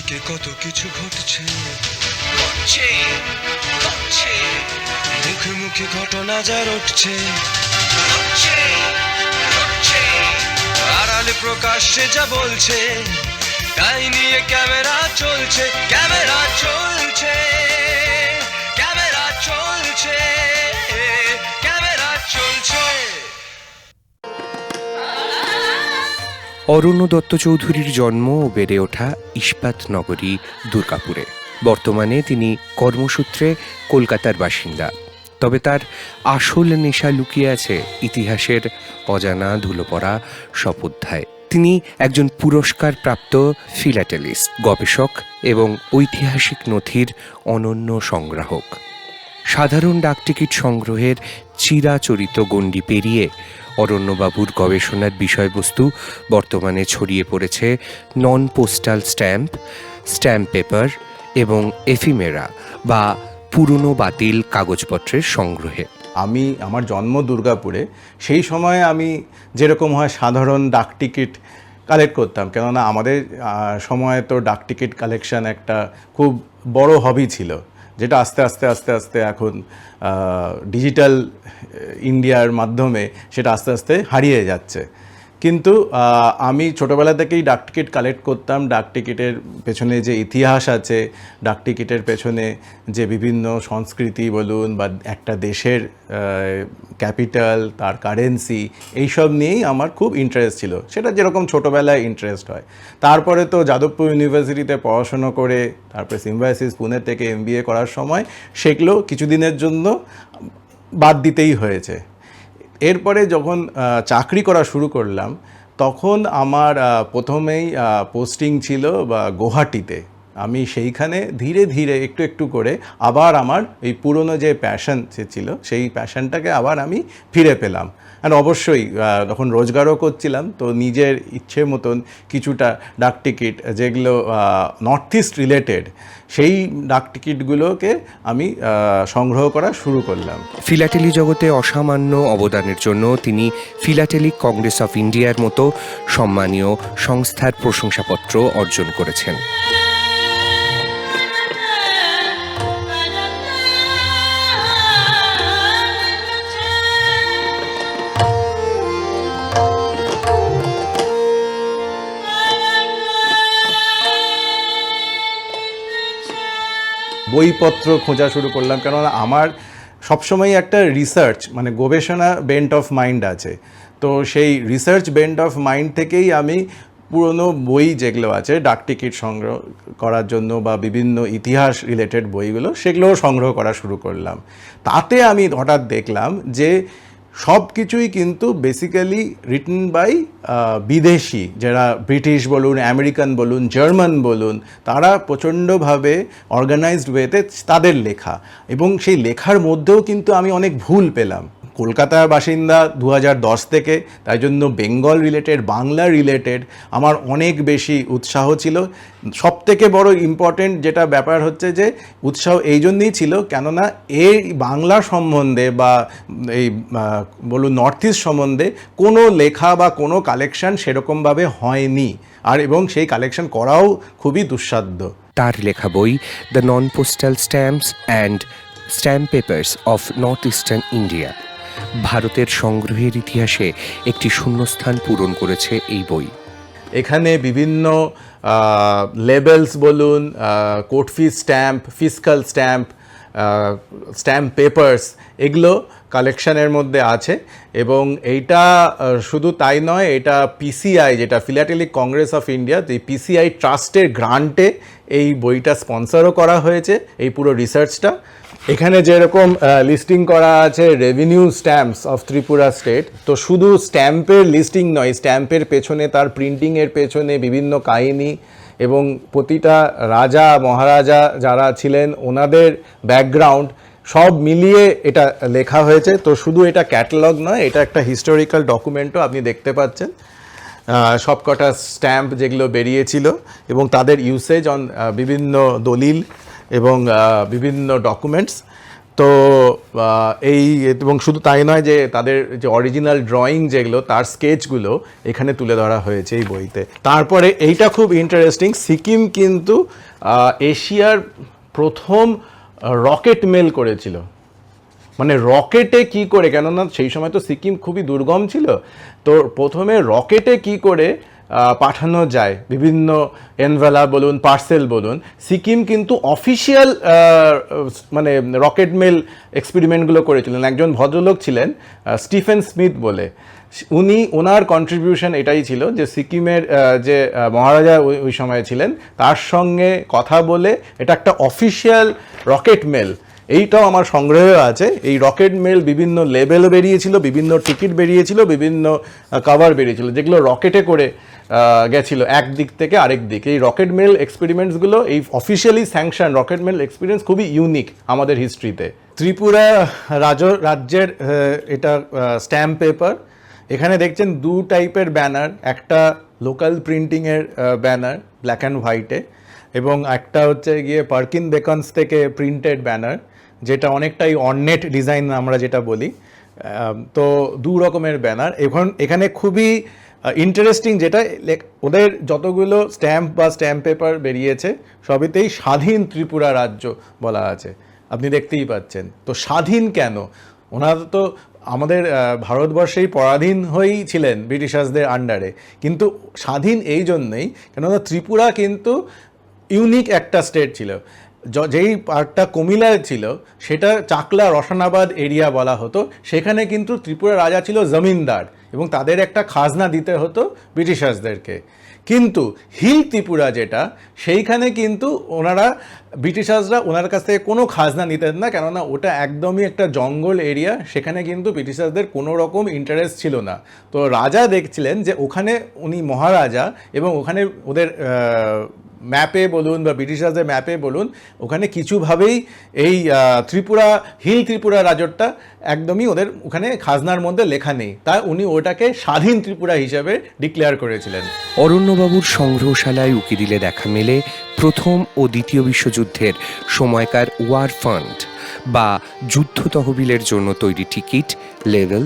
চারিদিকে কত কিছু ঘটছে, মুখে মুখে ঘটনা যা রটছে, আড়ালে প্রকাশ্যে যা বলছে, তাই নিয়ে ক্যামেরা চলছে, ক্যামেরা চলছে, ক্যামেরা চলছে, ক্যামেরা চলছে। অরণ্য দত্ত চৌধুরীর জন্ম ও বেড়ে ওঠা ইস্পাত নগরী দুর্গাপুরে। বর্তমানে তিনি কর্মসূত্রে কলকাতার বাসিন্দা। তবে তার আসল নেশা লুকিয়ে আছে ইতিহাসের অজানা ধুলোপড়া সব অধ্যায়। তিনি একজন পুরস্কারপ্রাপ্ত ফিলাটেলিস্ট, গবেষক এবং ঐতিহাসিক নথির অনন্য সংগ্রাহক। সাধারণ ডাকটিকিট সংগ্রহের চিরাচরিত গণ্ডি পেরিয়ে অরণ্যবাবুর গবেষণার বিষয়বস্তু বর্তমানে ছড়িয়ে পড়েছে নন পোস্টাল স্ট্যাম্প, স্ট্যাম্প পেপার এবং এফিমেরা বা পুরনো বাতিল কাগজপত্রের সংগ্রহে। আমার জন্ম দুর্গাপুরে। সেই সময়ে আমি যেরকম হয় সাধারণ ডাকটিকিট কালেক্ট করতাম, কেননা আমাদের সময়ে তো ডাকটিকিট কালেকশন একটা খুব বড় হবি ছিল, যেটা আস্তে আস্তে আস্তে আস্তে এখন ডিজিটাল ইন্ডিয়ার মাধ্যমে সেটা আস্তে আস্তে হারিয়ে যাচ্ছে। কিন্তু আমি ছোটোবেলা থেকেই ডাকটিকিট কালেক্ট করতাম। ডাকটিকিটের পেছনে যে ইতিহাস আছে, ডাকটিকিটের পেছনে যে বিভিন্ন সংস্কৃতি বলুন বা একটা দেশের ক্যাপিটাল, তার কারেন্সি, এইসব নিয়েই আমার খুব ইন্টারেস্ট ছিল। সেটা যেরকম ছোটোবেলায় ইন্টারেস্ট হয়। তারপরে তো যাদবপুর ইউনিভার্সিটিতে পড়াশুনো করে তারপরে সিম্বায়সিস পুনে থেকে MBA করার সময় সেগুলো কিছুদিনের জন্য বাদ দিতেই হয়েছে। এরপরে যখন চাকরি করা শুরু করলাম তখন আমার প্রথমেই পোস্টিং ছিল গুয়াহাটিতে। আমি সেইখানে ধীরে ধীরে একটু একটু করে আবার আমার এই পুরনো যে প্যাশন ছিল সেই প্যাশনটাকে আবার আমি ফিরে পেলাম। আর অবশ্যই তখন রোজগারও করছিলাম, তো নিজের ইচ্ছে মতন কিছুটা ডাকটিকিট যেগুলো নর্থ ইস্ট রিলেটেড, সেই ডাকটিকিটগুলোকে আমি সংগ্রহ করা শুরু করলাম। ফিলাটেলি জগতে অসামান্য অবদানের জন্য তিনি ফিলাটেলিক কংগ্রেস অফ ইন্ডিয়ার মতো সম্মানীয় সংস্থার প্রশংসাপত্র অর্জন করেছেন। বইপত্র খোঁজা শুরু করলাম, কেননা আমার সবসময় একটা রিসার্চ মানে গবেষণা বেন্ট অফ মাইন্ড আছে। তো সেই রিসার্চ বেন্ট অফ মাইন্ড থেকেই আমি পুরনো বই যেগুলো আছে ডাকটিকিট সংগ্রহ করার জন্য বা বিভিন্ন ইতিহাস রিলেটেড বইগুলো, সেগুলোও সংগ্রহ করা শুরু করলাম। তাতে আমি হঠাৎ দেখলাম যে সব কিছুই কিন্তু বেসিক্যালি রিটেন বাই বিদেশি, যারা ব্রিটিশ বলুন, আমেরিকান বলুন, জার্মান বলুন, তারা প্রচণ্ডভাবে অর্গানাইজড ওয়েতে তাদের লেখা। এবং সেই লেখার মধ্যেও কিন্তু আমি অনেক ভুল পেলাম। কলকাতার বাসিন্দা 2010 থেকে, তাই জন্য বেঙ্গল রিলেটেড, বাংলা রিলেটেড আমার অনেক বেশি উৎসাহ ছিল। সবথেকে বড় ইম্পর্টেন্ট যেটা ব্যাপার হচ্ছে যে উৎসাহ এই জন্যই ছিল কেননা এই বাংলা সম্বন্ধে বা এই বলুন নর্থ ইস্ট সম্বন্ধে কোনো লেখা বা কোনো কালেকশন সেরকমভাবে হয়নি, আর এবং সেই কালেকশন করাও খুবই দুঃসাধ্য। তার লেখা বই the non postal stamps and stamp papers of north eastern India ভারতের সংগ্রহের ইতিহাসে একটি শূন্যস্থান পূরণ করেছে এই বই। এখানে বিভিন্ন লেবেলস বলুন, কোর্ট ফি stamp, fiscal stamp, stamp papers, এগুলো কালেকশনের মধ্যে আছে। এবং এইটা শুধু তাই নয়, এটা PCI যেটা ফিলাটেলিক কংগ্রেস অফ ইন্ডিয়া, এই PCI ট্রাস্টের গ্রান্টে এই বইটা স্পন্সরও করা হয়েছে, এই পুরো রিসার্চটা। এখানে যেরকম লিস্টিং করা আছে revenue stamps of Tripura state, তো শুধু স্ট্যাম্পের লিস্টিং নয়, স্ট্যাম্পের পেছনে তার প্রিন্টিংয়ের পেছনে বিভিন্ন কাহিনী এবং প্রতিটা রাজা মহারাজা যারা ছিলেন ওনাদের ব্যাকগ্রাউন্ড সব মিলিয়ে এটা লেখা হয়েছে। তো শুধু এটা ক্যাটালগ নয়, এটা একটা হিস্টোরিক্যাল ডকুমেন্টও আপনি দেখতে পাচ্ছেন। সবকটা স্ট্যাম্প যেগুলো বেরিয়েছিল এবং তাদের ইউসেজ অন বিভিন্ন দলিল এবং বিভিন্ন ডকুমেন্টস। তো এই এবং শুধু তাই নয় যে তাদের যে অরিজিনাল ড্রয়িং যেগুলো তার স্কেচগুলো এখানে তুলে ধরা হয়েছে এই বইতে। তারপরে এইটা খুব ইন্টারেস্টিং, সিকিম কিন্তু এশিয়ার প্রথম রকেট মেল করেছিল। মানে রকেটে কি করে, কেননা সেই সময় তো সিকিম খুবই দুর্গম ছিল, তো প্রথমে রকেটে কি করে পাঠানো যায়, বিভিন্ন এনভেলা বলুন, পার্সেল বলুন, সিকিম কিন্তু অফিসিয়াল মানে রকেট মেল এক্সপেরিমেন্টগুলো করেছিলেন। একজন ভদ্রলোক ছিলেন স্টিফেন স্মিথ বলে, ওনার কন্ট্রিবিউশন এটাই ছিল যে সিকিমের যে মহারাজা ওই সময় ছিলেন তার সঙ্গে কথা বলে এটা একটা অফিসিয়াল রকেট মেল, এইটাও আমার সংগ্রহে আছে। এই রকেট মেল বিভিন্ন লেবেল বেরিয়েছিল, বিভিন্ন টিকিট বেরিয়েছিল, বিভিন্ন কভার বেরিয়েছিল, যেগুলো রকেটে করে গেছিল এক দিক থেকে আরেক দিক। এই রকেট মেল এক্সপেরিমেন্টসগুলো, এই officially sanction rocket mail experience খুবই ইউনিক আমাদের হিস্ট্রিতে। ত্রিপুরা রাজ্যের এটা স্ট্যাম্প পেপার। এখানে দেখছেন দু টাইপের ব্যানার, একটা লোকাল প্রিন্টিংয়ের ব্যানার ব্ল্যাক অ্যান্ড হোয়াইটে, এবং একটা হচ্ছে গিয়ে পার্কিন বেকনস থেকে প্রিন্টেড ব্যানার, যেটা অনেকটাই অর্নেট ডিজাইন আমরা যেটা বলি। তো দু রকমের ব্যানার। এখানে খুবই ইন্টারেস্টিং যেটা, ওদের যতগুলো স্ট্যাম্প বা স্ট্যাম্প পেপার বেরিয়েছে সবেতেই স্বাধীন ত্রিপুরা রাজ্য বলা আছে, আপনি দেখতেই পাচ্ছেন। তো স্বাধীন কেন? ওনারা তো আমাদের ভারতবর্ষেই পরাধীন হয়েই ছিলেন ব্রিটিশার্সদের আন্ডারে, কিন্তু স্বাধীন এই জন্যেই কেননা ত্রিপুরা কিন্তু ইউনিক একটা স্টেট ছিল। যেই পার্টটা কুমিল্লায় ছিল সেটা চাকলা রসানাবাদ এরিয়া বলা হতো, সেখানে কিন্তু ত্রিপুরা রাজা ছিল জমিনদার এবং তাদের একটা খাজনা দিতে হতো ব্রিটিশার্সদেরকে। কিন্তু হিল ত্রিপুরা যেটা, সেইখানে কিন্তু ব্রিটিশার্সরা ওনার কাছ থেকে কোনো খাজনা নিতেন না, কেননা ওটা একদমই একটা জঙ্গল এরিয়া, সেখানে কিন্তু ব্রিটিশার্সদের কোনো রকম ইন্টারেস্ট ছিল না। তো রাজা দেখছিলেন যে ওখানে উনি মহারাজা, এবং ওখানে ওদের ম্যাপে বলুন বা ব্রিটিশার্সদের ম্যাপে বলুন, ওখানে কিছুভাবেই এই হিল ত্রিপুরা রাজ্যটা একদমই ওদের ওখানে খাজনার মধ্যে লেখা নেই, তাই উনি ওটাকে স্বাধীন ত্রিপুরা হিসাবে ডিক্লেয়ার করেছিলেন। অরণ্যবাবুর সংগ্রহশালায় উকি দিলে দেখা মেলে প্রথম ও দ্বিতীয় বিশ্বযুদ্ধের সময়কার ওয়ার ফান্ড বা যুদ্ধ তহবিলের জন্য তৈরি টিকিট, লেভেল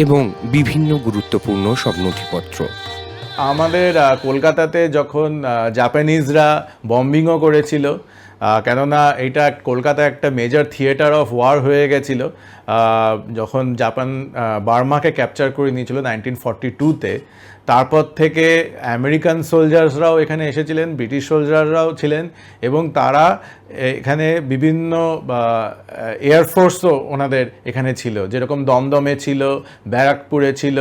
এবং বিভিন্ন গুরুত্বপূর্ণ সব নথিপত্র। আমাদের কলকাতাতে যখন জাপানিজরা বম্বিংও করেছিল, কেননা এটা কলকাতা একটা মেজর থিয়েটার অফ ওয়ার হয়ে গেছিল, যখন জাপান বার্মাকে ক্যাপচার করে নিয়েছিল 1942-তে, তারপর থেকে আমেরিকান সোলজার্সরাও এখানে এসেছিলেন, ব্রিটিশ সোলজাররাও ছিলেন, এবং তারা এখানে বিভিন্ন এয়ারফোর্সও ওনাদের এখানে ছিল, যেরকম দমদমে ছিল, ব্যারাকপুরে ছিল,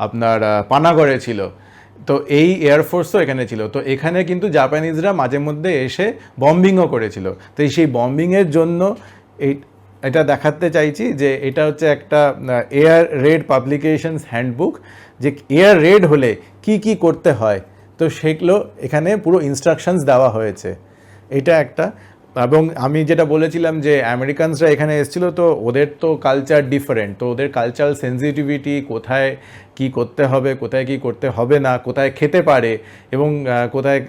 আপনার পানাগড়ে ছিল। তো এই এয়ারফোর্সও এখানে ছিল। তো এখানে কিন্তু জাপানিজরা মাঝে মধ্যে এসে বম্বিংও করেছিল। তো সেই বম্বিংয়ের জন্য এটা দেখাতে চাইছি যে এটা হচ্ছে একটা এয়ার রেড পাবলিকেশনস হ্যান্ডবুক, যে এয়ার রেড হলে কি কি করতে হয়, তো সেগুলো এখানে পুরো ইনস্ট্রাকশনস দেওয়া হয়েছে। এটা একটা। এবং আমি যেটা বলেছিলাম যে আমেরিকানসরা এখানে এসেছিলো, তো ওদের তো কালচার ডিফারেন্ট, তো ওদের কালচারাল সেন্সিটিভিটি, কোথায় কি করতে হবে, কোথায় কি করতে হবে না, কোথায় খেতে পারে এবং কোথায়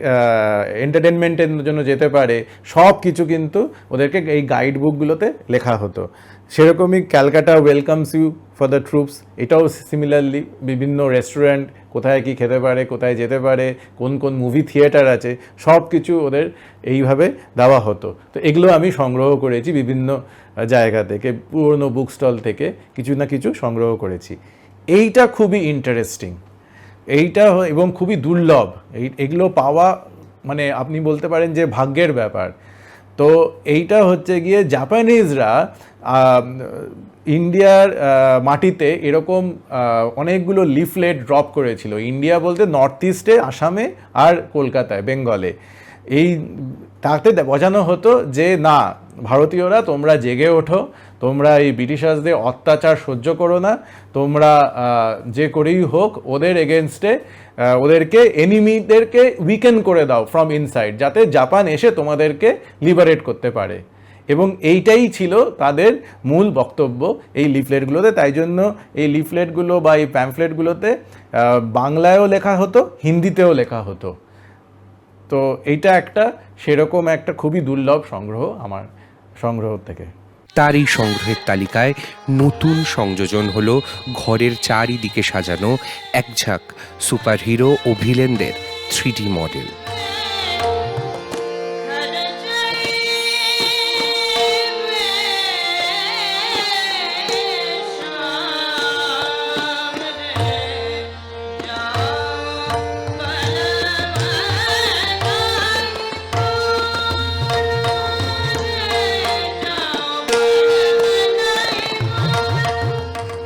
এন্টারটেনমেন্টের জন্য যেতে পারে, সব কিছু কিন্তু ওদেরকে এই গাইড বুকগুলোতে লেখা হতো। সেরকমই Calcutta welcomes you for the troops, এটাও সিমিলারলি বিভিন্ন রেস্টুরেন্ট, কোথায় কি খেতে পারে, কোথায় যেতে পারে, কোন কোন মুভি থিয়েটার আছে, সব কিছু ওদের এইভাবে দেওয়া হতো। তো এগুলো আমি সংগ্রহ করেছি বিভিন্ন জায়গা থেকে, পুরনো বুক স্টল থেকে কিছু না কিছু সংগ্রহ করেছি। এইটা খুবই ইন্টারেস্টিং, এইটা এবং খুবই দুর্লভ। এগুলো পাওয়া মানে আপনি বলতে পারেন যে ভাগ্যের ব্যাপার। তো এইটা হচ্ছে গিয়ে জাপানিজরা ইন্ডিয়ার মাটিতে এরকম অনেকগুলো লিফলেট ড্রপ করেছিল, ইন্ডিয়া বলতে নর্থ ইস্টে, আসামে আর কলকাতায়, বেঙ্গলে। তাতে বোঝানো হতো যে না, ভারতীয়রা তোমরা জেগে ওঠো, তোমরা এই ব্রিটিশার্সদের অত্যাচার সহ্য করো না, তোমরা যে করেই হোক ওদের এগেনস্টে ওদেরকে এনিমিদেরকে উইকেন করে দাও ফ্রম ইনসাইড, যাতে জাপান এসে তোমাদেরকে লিবারেট করতে পারে। এবং এইটাই ছিল তাদের মূল বক্তব্য এই লিফলেটগুলোতে। তাই জন্য এই লিফলেটগুলো বা এই প্যাম্ফলেটগুলোতে বাংলায়ও লেখা হতো, হিন্দিতেও লেখা হতো। তো এইটা একটা সেরকম একটা খুবই দুর্লভ সংগ্রহ আমার সংগ্রহ থেকে। তার এই সংগ্রহের তালিকায় নতুন সংযোজন হলো ঘরের চারিদিকে সাজানো একঝাঁক সুপারহিরো ও ভিলেনদের 3D মডেল।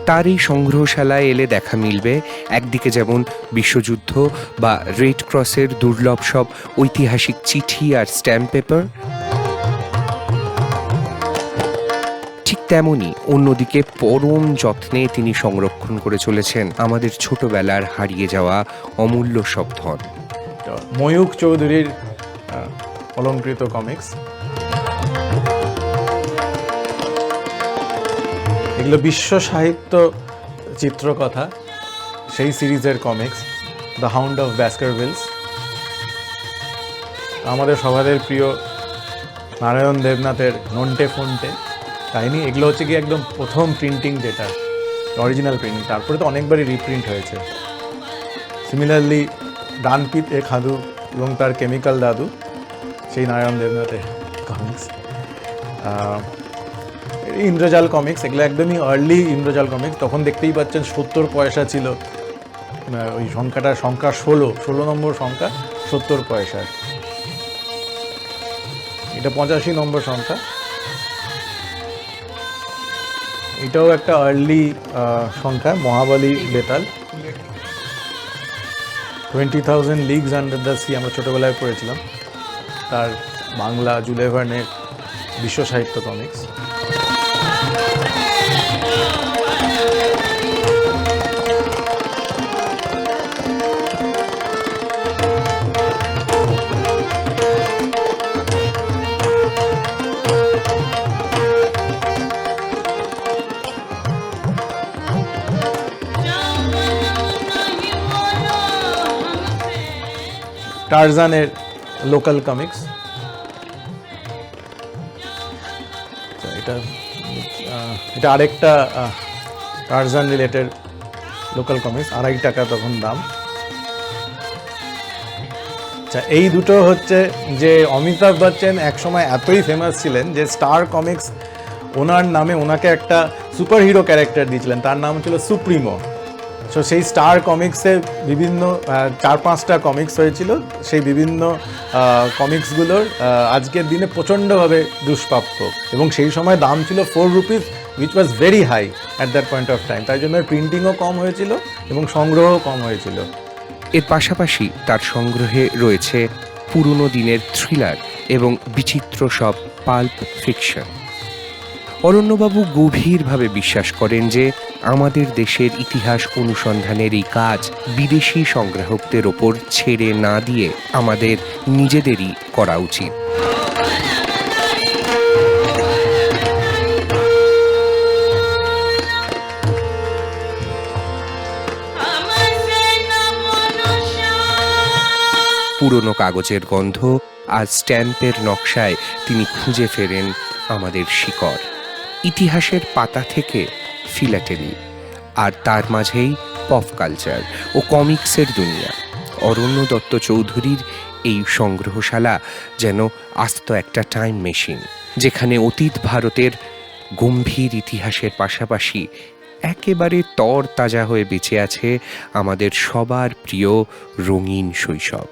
তার এই সংগ্রহশালায় এলে দেখা মিলবে একদিকে যেমন বিশ্বযুদ্ধ বা রেড ক্রসের দুর্লভ সব ঐতিহাসিক চিঠি আর স্ট্যাম্প পেপার, ঠিক তেমনি অন্যদিকে পরম যত্নে তিনি সংরক্ষণ করে চলেছেন আমাদের ছোটবেলার হারিয়ে যাওয়া অমূল্য সব ধন। ময়ূক চৌধুরীর অলঙ্কৃত কমিক্স, এগুলো বিশ্ব সাহিত্য চিত্রকথা, সেই সিরিজের কমিক্স, দ্য হাউন্ড অফ ব্যাস্কারভিলস। আমাদের সবাদের প্রিয় নারায়ণ দেবনাথের নন্টে ফন্টে কাহিনী, এগুলো হচ্ছে কি একদম প্রথম প্রিন্টিং, যেটা অরিজিনাল প্রিন্টিং, তারপরে তো অনেকবারই রিপ্রিন্ট হয়েছে। সিমিলারলি ডানপিত এ খাদু এবং তার কেমিক্যাল দাদু, সেই নারায়ণ দেবনাথের কমিক্স। ইন্দ্রজাল কমিক্স, এগুলো একদমই আর্লি ইন্দ্রজাল কমিক্স। তখন দেখতেই পাচ্ছেন 70 পয়সা ছিল ওই সংখ্যা 16 নম্বর সংখ্যা 70 পয়সার। এটা 85 নম্বর সংখ্যা। এটাও একটা আর্লি সংখ্যা, Mahabali Betal. 20,000 leagues under the sea আমরা ছোটোবেলায় পড়েছিলাম, তার বাংলা জুলে ভার্নের বিশ্ব সাহিত্য কমিক্স। টারজানের লোকাল কমিক্স, এটা আরেকটা টারজান রিলেটেড লোকাল কমিক্স, 2.5 টাকা তখন দাম। আচ্ছা, এই দুটো হচ্ছে যে অমিতাভ বচ্চন একসময় এতই ফেমাস ছিলেন যে স্টার কমিক্স ওনার নামে ওনাকে একটা সুপার হিরো ক্যারেক্টার দিয়েছিলেন, তার নাম ছিল সুপ্রিমো। সো সেই স্টার কমিক্সে বিভিন্ন 4-5টা কমিক্স হয়েছিল, সেই বিভিন্ন কমিক্সগুলোর আজকের দিনে প্রচণ্ডভাবে দুষ্প্রাপ্য, এবং সেই সময় দাম ছিল 4 rupees, which was very high at that point of time. তাই জন্য প্রিন্টিংও কম হয়েছিল এবং সংগ্রহও কম হয়েছিল। এর পাশাপাশি তার সংগ্রহে রয়েছে পুরনো দিনের থ্রিলার এবং বিচিত্র সব পাল্প ফিকশন। অরণ্যবাবু গভীরভাবে বিশ্বাস করেন যে আমাদের দেশের ইতিহাস অনুসন্ধানের এই কাজ বিদেশি সংগ্রাহকদের ওপর ছেড়ে না দিয়ে আমাদের নিজেদেরই করা উচিত। পুরনো কাগজের গন্ধ আর স্ট্যাম্পের নকশায় তিনি খুঁজে ফেরেন আমাদের শিকড়, ইতিহাসের পাতা থেকে ফিলাটেলি, আর তার মাঝেই পপ কালচার ও কমিক্সের দুনিয়া। অরণ্য দত্ত চৌধুরীর এই সংগ্রহশালা যেন আস্ত একটা টাইম মেশিন, যেখানে অতীত ভারতের গম্ভীর ইতিহাসের পাশাপাশি একেবারে তর তাজা হয়ে বেঁচে আছে আমাদের সবার প্রিয় রঙিন শৈশব।